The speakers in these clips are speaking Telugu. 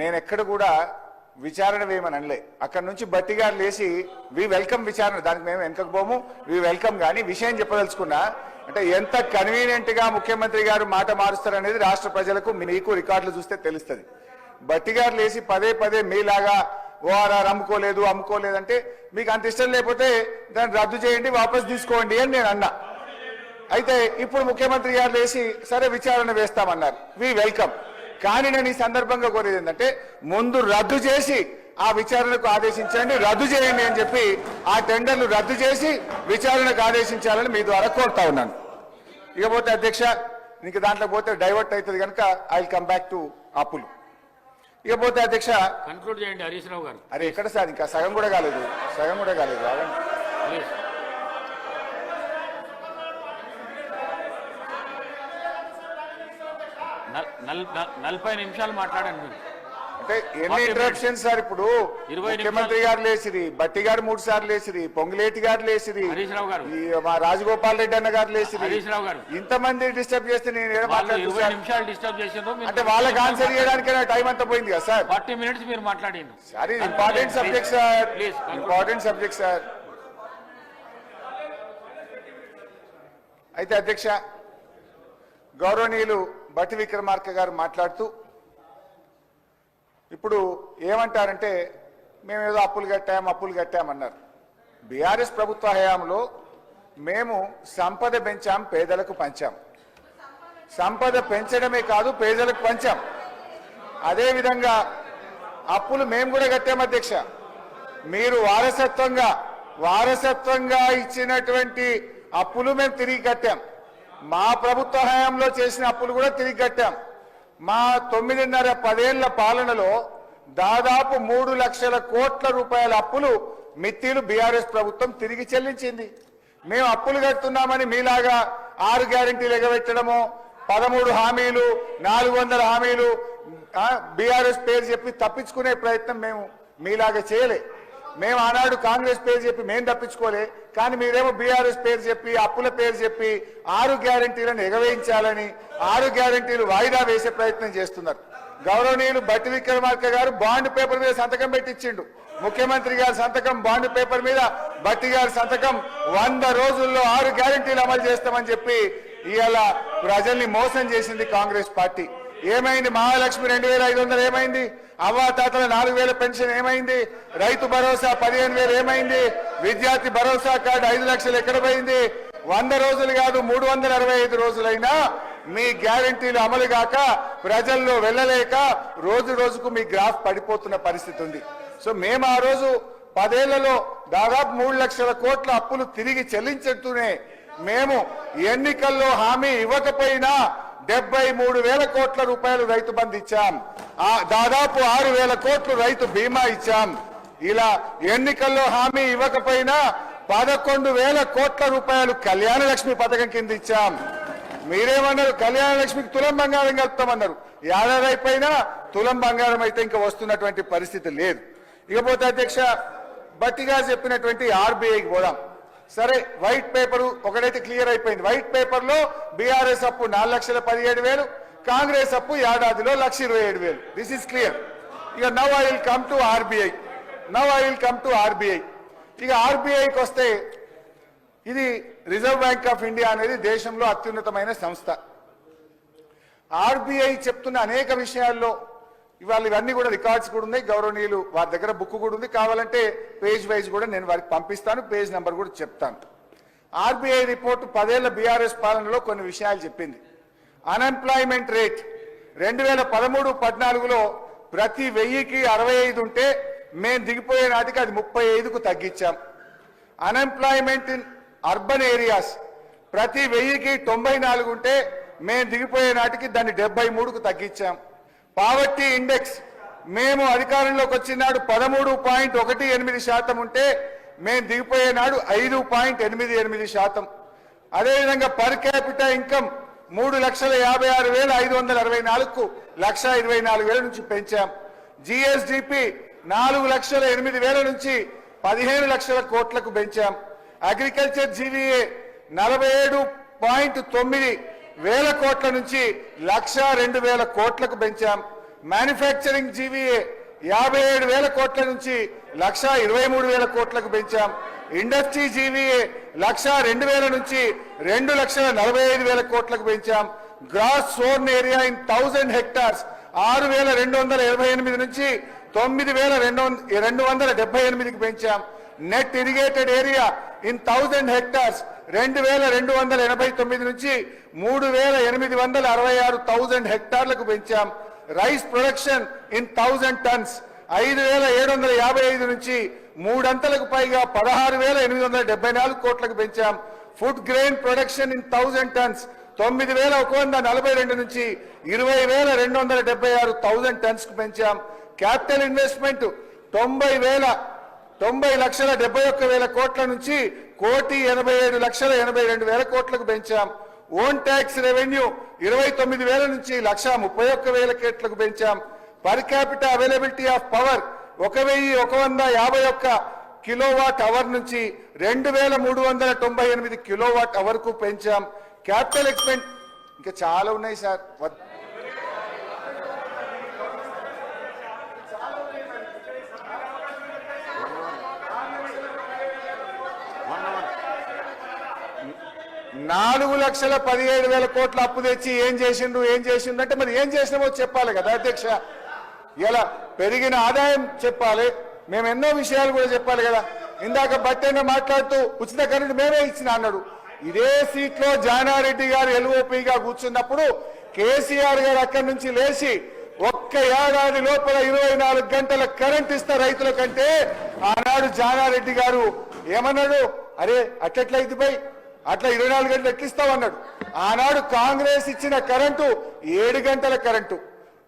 నేను ఎక్కడ కూడా విచారణ వేయమని అనలే. అక్కడి నుంచి బట్టి గారు లేచి వి వెల్కమ్ విచారణ, దానికి మేము వెనకకు పోము, వి వెల్కమ్. కానీ విషయం చెప్పదలుచుకున్నా అంటే ఎంత కన్వీనియంట్ గా ముఖ్యమంత్రి గారు మాట మారుస్తారనేది రాష్ట్ర ప్రజలకు మీకు రికార్డులు చూస్తే తెలుస్తుంది. బట్టి గారు లేచి పదే పదే మీలాగా ఓఆర్ఆర్ అమ్ముకోలేదంటే మీకు అంత ఇష్టం లేకపోతే దాన్ని రద్దు చేయండి, వాపస్ తీసుకోండి అని నేను అన్నా. అయితే ఇప్పుడు ముఖ్యమంత్రి గారు లేచి సరే విచారణ వేస్తామన్నారు, వి వెల్కమ్. కానీ నేను ఈ సందర్భంగా కోరేది ఏంటంటే ముందు రద్దు చేసి ఆ విచారణకు ఆదేశించండి, రద్దు చేయండి అని చెప్పి ఆ టెండర్లు రద్దు చేసి విచారణకు ఆదేశించాలని మీ ద్వారా కోరుతా ఉన్నాను. ఇకపోతే అధ్యక్ష, ఇంక దాంట్లో పోతే డైవర్ట్ అవుతుంది కనుక I will come back to అప్పులు. ఇకపోతే అధ్యక్ష కన్క్లూడ్ చేయండి హరీష్ రావు గారు. అరే ఎక్కడ సార్, ఇంకా సగం కూడా కాలేదు. నలభై నిమిషాలు మాట్లాడండి మీరు. అంటే ఎన్ని ఇంటరప్షన్స్ సార్? ఇప్పుడు ముఖ్యమంత్రి గారు లేచిరి, బట్టి గారు 3 సార్లు లేచిరి, పొంగులేటి గారు లేచిరి, మా రాజగోపాల్ రెడ్డి అన్న గారు లేచిరి, ఇంతమంది డిస్టర్బ్ చేస్తే నేను అంటే వాళ్ళకి ఆన్సర్ చేయడానికి టైం అంతా పోయింది కదా సార్. 40 minutes మీరు మాట్లాడింది sir. Important subject sir, important subject sir. అయితే అధ్యక్ష, గౌరవనీయులు బట్టి విక్రమార్క గారు మాట్లాడుతూ ఇప్పుడు ఏమంటారంటే మేమేదో అప్పులు కట్టామన్నారు. బీఆర్ఎస్ ప్రభుత్వ హయాంలో మేము సంపద పెంచాం, పేదలకు పంచాం. సంపద పెంచడమే కాదు పేదలకు పంచాం. అదేవిధంగా అప్పులు మేము కూడా కట్టాం అధ్యక్ష. మీరు వారసత్వంగా ఇచ్చినటువంటి అప్పులు మేము తిరిగి కట్టాం. మా ప్రభుత్వ హయాంలో చేసిన అప్పులు కూడా తిరిగి కట్టాం. మా 9.5-10 ఏళ్ల పాలనలో దాదాపు 3 లక్షల కోట్ల రూపాయల అప్పులు మిత్తిలు బీఆర్ఎస్ ప్రభుత్వం తిరిగి చెల్లించింది. మేము అప్పులు కడుతున్నామని మీలాగా 6 గ్యారెంటీలు ఎగబెట్టడమో 13 హామీలు 400 హామీలు బీఆర్ఎస్ పేరు చెప్పి తప్పించుకునే ప్రయత్నం మేము మీలాగా చేయలే. మేము ఆనాడు కాంగ్రెస్ పేరు చెప్పి మేము తప్పించుకోలే. కానీ మీరేమో బీఆర్ఎస్ పేరు చెప్పి అప్పుల పేరు చెప్పి 6 గ్యారెంటీలను ఎగవేయించాలని 6 గ్యారెంటీలు వాయిదా వేసే ప్రయత్నం చేస్తున్నారు. గౌరవనీయులు బట్టి విక్రమార్క గారు బాండ్ పేపర్ మీద సంతకం పెట్టించిండు. ముఖ్యమంత్రి గారి సంతకం బాండ్ పేపర్ మీద, బట్టి గారి సంతకం 100 రోజుల్లో 6 గ్యారెంటీలు అమలు చేస్తామని చెప్పి ఇవాళ ప్రజల్ని మోసం చేసింది కాంగ్రెస్ పార్టీ. ఏమైంది? మహాలక్ష్మి 2500 ఏమైంది? అవ్వాతాతల 4000 పెన్షన్ ఏమైంది? రైతు భరోసా 15,000 ఏమైంది? విద్యార్థి భరోసా కార్డు 5 లక్షలు ఎక్కడ పోయింది? 100 రోజులు కాదు 365 రోజులైనా మీ గ్యారెంటీలు అమలు కాక ప్రజల్లో వెళ్ళలేక రోజు రోజుకు మీ గ్రాఫ్ పడిపోతున్న పరిస్థితి ఉంది. సో మేము ఆ రోజు 10 ఏళ్లలో దాదాపు 3 లక్షల కోట్ల అప్పులు తిరిగి చెల్లించుతూనే మేము ఎన్నికల్లో హామీ ఇవ్వకపోయినా 73,000 కోట్ల రూపాయలు రైతు బంధు ఇచ్చాం. దాదాపు 6,000 కోట్లు రైతు బీమా ఇచ్చాం. ఇలా ఎన్నికల్లో హామీ ఇవ్వకపోయినా 11,000 కోట్ల రూపాయలు కళ్యాణ లక్ష్మి పథకం కింద ఇచ్చాం. మీరేమన్నారు? కళ్యాణ లక్ష్మికి తులం బంగారం కలుపుతామన్నారు. ఏడాది అయిపోయినా తులం బంగారం అయితే ఇంకా వస్తున్నటువంటి పరిస్థితి లేదు. ఇకపోతే అధ్యక్ష, బట్టిగా చెప్పినటువంటి ఆర్బీఐకి పోదాం. సరే, వైట్ పేపర్ ఒకటైతే క్లియర్ అయిపోయింది. వైట్ పేపర్ లో బీఆర్ఎస్ అప్పు 4,17,000, కాంగ్రెస్ అప్పు ఏడాదిలో 1,27,000. This is clear. ఇక now I will come to RBI. ఇక ఆర్బీఐకి వస్తే ఇది రిజర్వ్ బ్యాంక్ ఆఫ్ ఇండియా అనేది దేశంలో అత్యున్నతమైన సంస్థ. ఆర్బీఐ చెప్తున్న అనేక విషయాల్లో ఇవాళ ఇవన్నీ కూడా రికార్డ్స్ కూడా ఉన్నాయి. గౌరవనీయులు వారి దగ్గర బుక్ కూడా ఉంది. కావాలంటే పేజ్ వైజ్ కూడా నేను వారికి పంపిస్తాను, పేజ్ నెంబర్ కూడా చెప్తాను. ఆర్బీఐ రిపోర్టు 10 ఏళ్ల బీఆర్ఎస్ పాలనలో కొన్ని విషయాలు చెప్పింది. అన్ఎంప్లాయ్మెంట్ రేట్ 2013-14లో ప్రతి 1000కి 65 ఉంటే మేము దిగిపోయే నాటికి అది 35కు తగ్గించాం. అన్ఎంప్లాయ్మెంట్ ఇన్ అర్బన్ ఏరియాస్ ప్రతి 1000కి 94 ఉంటే మేము దిగిపోయే నాటికి దాన్ని 73కు తగ్గించాం. పావర్టీ ఇండెక్స్ మేము అధికారంలోకి వచ్చిన నాడు 13.18% ఉంటే మేము దిగిపోయే నాడు 5.88%. అదేవిధంగా పర్ క్యాపిటల్ ఇన్కమ్ 3,56,564కు 1,24,000 నుంచి పెంచాం. జిఎస్డిపి 4,08,000 నుంచి 15 లక్షల కోట్లకు పెంచాం. అగ్రికల్చర్ జీవీఏ 47.9 వేల కోట్ల నుంచి 1,02,000 కోట్లకు పెంచాం. మ్యానుఫ్యాక్చరింగ్ జీవీఏ 57,000 కోట్ల నుంచి 1,23,000 కోట్లకు పెంచాం. ఇండస్ట్రీ జీవీఏ 1,02,000 నుంచి 2,45,000 కోట్లకు పెంచాం. Gross sown area in 1000 hectares 6,228 నుంచి 9,278కి పెంచాం. Net irrigated area in 1000 hectares 2,289 నుంచి 3,866 హెక్టార్లకు పెంచాం. రైస్ ప్రొడక్షన్ ఇన్ 1000 టన్స్ 5,755 నుంచి 3 అంతలకు పైగా 16,874 కోట్లకు పెంచాం. Food grain production in 1000 tonnes 9,142 నుంచి 20,276 టన్స్ కు పెంచాం. క్యాపిటల్ ఇన్వెస్ట్మెంట్ 90,71,000 కోట్ల నుంచి 1,87,82,000 కోట్లకు పెంచాం. ఓన్ ట్యాక్స్ రెవెన్యూ 29,000 నుంచి 1,31,000 కోట్లకు పెంచాం. Per capita availability of power 1,151 kilowatt hour నుంచి 2,398 కిలోవాట్ అవర్ కు పెంచాం. క్యాపిటల్ ఎక్స్పెండ్ ఇంకా చాలా ఉన్నాయి సార్. నాలుగు 4,17,000 కోట్ల అప్పు తెచ్చి ఏం చేసిండు అంటే మరి ఏం చేసినామో చెప్పాలి కదా అధ్యక్ష. ఇలా పెరిగిన ఆదాయం చెప్పాలి, మేము ఎన్నో విషయాలు కూడా చెప్పాలి కదా. ఇందాక బట్టైనా మాట్లాడుతూ ఉచిత కరెంటు మేమే ఇచ్చిన అన్నాడు. ఇదే సీట్లో జానారెడ్డి గారు ఎల్ఓపిగా కూర్చున్నప్పుడు కేసీఆర్ గారు అక్కడి నుంచి లేచి ఒక్క ఏడాది లోపల 24 గంటల కరెంట్ ఇస్తా రైతుల కంటే ఆనాడు జానారెడ్డి గారు ఏమన్నాడు, అరే అట్లయితే పోయి అట్లా 24 గంటలు ఎక్కిస్తామన్నాడు. ఆనాడు కాంగ్రెస్ ఇచ్చిన కరెంటు 7 గంటల కరెంటు,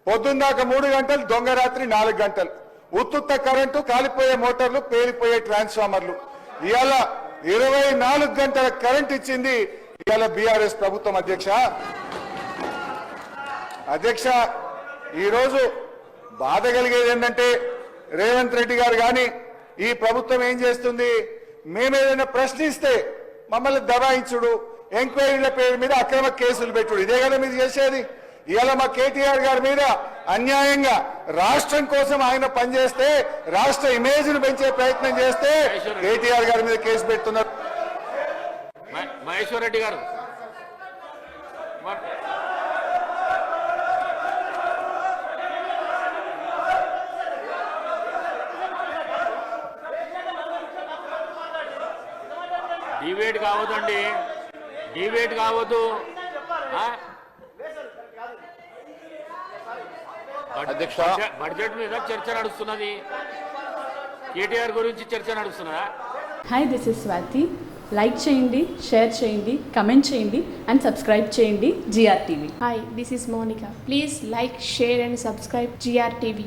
పొద్దున్నాక 3 గంటలు, దొంగ రాత్రి 4 గంటలు, ఉత్తుత్త కరెంటు, కాలిపోయే మోటార్లు, పేలిపోయే ట్రాన్స్ఫార్మర్లు. ఇవాళ 24 గంటల కరెంట్ ఇచ్చింది ఇవాళ బీఆర్ఎస్ ప్రభుత్వం అధ్యక్ష. ఈరోజు బాధ కలిగేది ఏంటంటే రేవంత్ రెడ్డి గారు కానీ ఈ ప్రభుత్వం ఏం చేస్తుంది, మేమేదైనా ప్రశ్నిస్తే మమ్మల్ని దబాయించుడు, ఎంక్వైరీల పేరు మీద అక్రమ కేసులు పెట్టుడు, ఇదే కదా మీరు చేసేది. ఇవాళ మా కేటీఆర్ గారి మీద అన్యాయంగా రాష్ట్రం కోసం ఆయన పనిచేస్తే, రాష్ట్ర ఇమేజ్ ను పెంచే ప్రయత్నం చేస్తే కేటీఆర్ గారి మీద కేసు పెడుతున్నారు. మహేశ్వర్ రెడ్డి గారు డిబేట్ కావద్దండి, డిబేట్ కావద్దు. అధ్యక్ష, బడ్జెట్ మీద చర్చ నడుస్తున్నది, కేటీఆర్ గురించి చర్చ నడుస్తున్నదా? Hi, this is Swathi. Like చేయండి, షేర్ చేయండి, కమెంట్ చేయండి అండ్ సబ్స్క్రైబ్ చేయండి GR TV. Hi, this is Monica. Please like, share and subscribe GR TV.